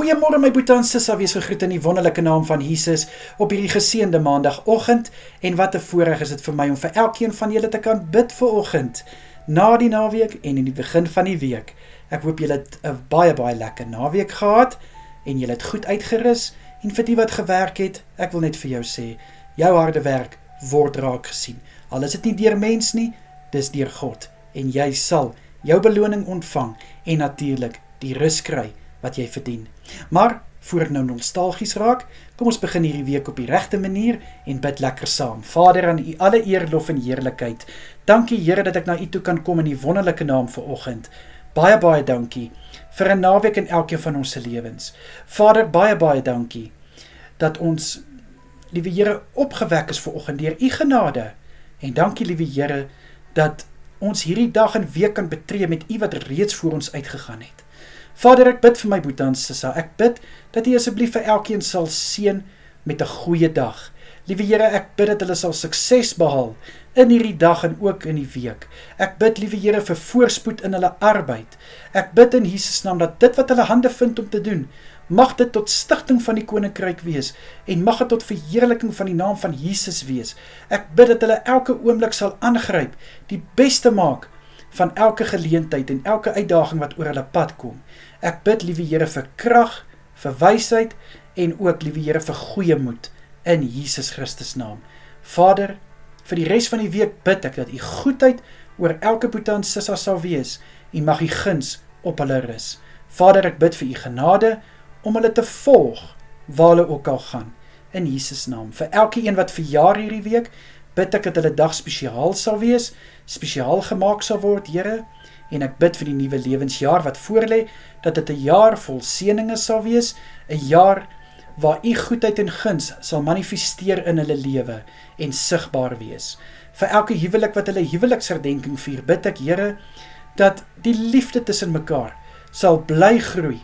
Goeiemôre my boetie en sissa, wees gegroet in die wonderlike naam van Jesus op hierdie geseënde maandagoggend. En wat 'n voorreg is dit vir my om vir elkeen van julle te kan bid vanoggend, na die naweek en in die begin van die week. Ek hoop julle het 'n baie lekker naweek gehad en julle het goed uitgerus. En vir die wat gewerk het, ek wil net vir jou sê, jou harde werk word raak gesien. Al is dit nie deur mens nie, dis deur God. En jy sal jou beloning ontvang en natuurlik die rus kry wat jy verdien. Maar, voor ek nou nostalgies raak, kom ons begin hierdie week op die regte manier en bid lekker saam. Vader, aan U alle eer, lof en heerlikheid. Dankie Here dat ek na U toe kan kom in die wonderlike naam vanoggend. Baie dankie vir 'n naweek in elkeen van ons se lewens. Vader, baie dankie dat ons, liewe Here, opgewek is vanoggend deur U genade. En dankie, liewe Here, dat ons hierdie dag en week kan betree met U wat reeds voor ons uitgegaan het. Vader, ek bid vir my boetie en sissa, ek bid dat U asseblief vir elkeen sal seën met 'n goeie dag. Liewe Here, ek bid dat hulle sal sukses behaal in hierdie dag en ook in die week. Ek bid, liewe Here, vir voorspoed in hulle arbeid. Ek bid in Jesus naam dat dit wat hulle hande vind om te doen, mag dit tot stigting van die koninkryk wees en mag dit tot verheerliking van die naam van Jesus wees. Ek bid dat hulle elke oomblik sal aangryp, die beste maak van elke geleentheid en elke uitdaging wat oor hulle pad kom. Ek bid, liewe Here, vir krag, vir wysheid en ook, liewe Here, vir goeie moed in Jesus Christus naam. Vader, vir die res van die week bid ek dat U goedheid oor elke boetie en sissa sal wees en mag U guns op hulle rus. Vader, ek bid vir U genade om hulle te volg waar hulle ook al gaan in Jesus naam. Vir elke een wat verjaar hierdie week, bid ek dat hulle dag spesiaal sal wees, spesiaal gemaak sal word, Here, en ek bid vir die nuwe lewensjaar wat voorlê, dat dit 'n jaar vol seëninge sal wees, 'n jaar waar U goedheid en guns sal manifesteer in hulle lewe en sigbaar wees. Vir elke huwelik wat hulle huweliksherdenking vier, bid ek, Here, dat die liefde tussen mekaar sal bly groei.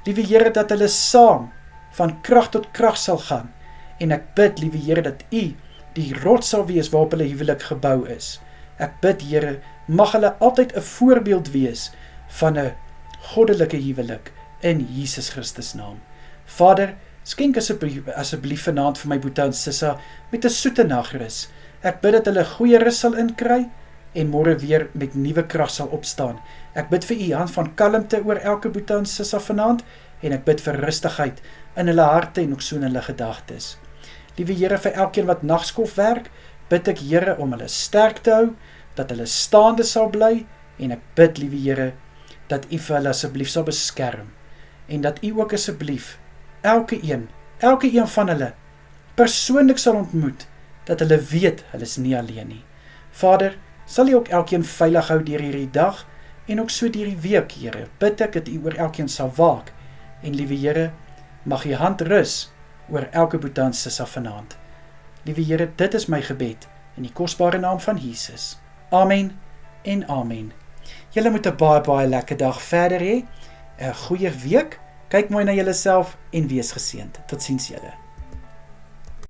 Liewe Here, dat hulle saam van krag tot krag sal gaan. En ek bid, liewe Here, dat U die rots sal wees waarop hulle huwelik gebou is. Ek bid, Here, mag hulle altyd 'n voorbeeld wees van 'n goddelike huwelik in Jesus Christus naam. Vader, skenk asseblief vanaand vir my boetie en sissa met 'n soete nagrus. Ek bid dat hulle goeie rus sal inkry en môre weer met nuwe krag sal opstaan. Ek bid vir U hand van kalmte oor elke boetie en sissa vanaand en ek bid vir rustigheid in hulle harte en ook so in hulle gedagtes. Liewe Here, vir elkeen wat nagskof werk, bid ek, Here, om hulle sterk te hou, dat hulle staande sal bly en ek bid, liewe Here, dat U vir hulle asseblief sal beskerm en dat U ook asseblief elke een van hulle persoonlik sal ontmoet, dat hulle weet hulle is nie alleen nie. Vader, sal U ook elkeen veilig hou deur hierdie dag en ook so deur die week, Here. Bid ek dat U oor elkeen sal waak en, liewe Here, mag U hand rus oor elke boetie en sissa vanaand. Liewe Here, dit is my gebed in die kosbare naam van Jesus. Amen en amen. Julle moet 'n baie lekker dag verder hê, 'n goeie week, kyk mooi na julleself en wees geseënd. Totsiens julle.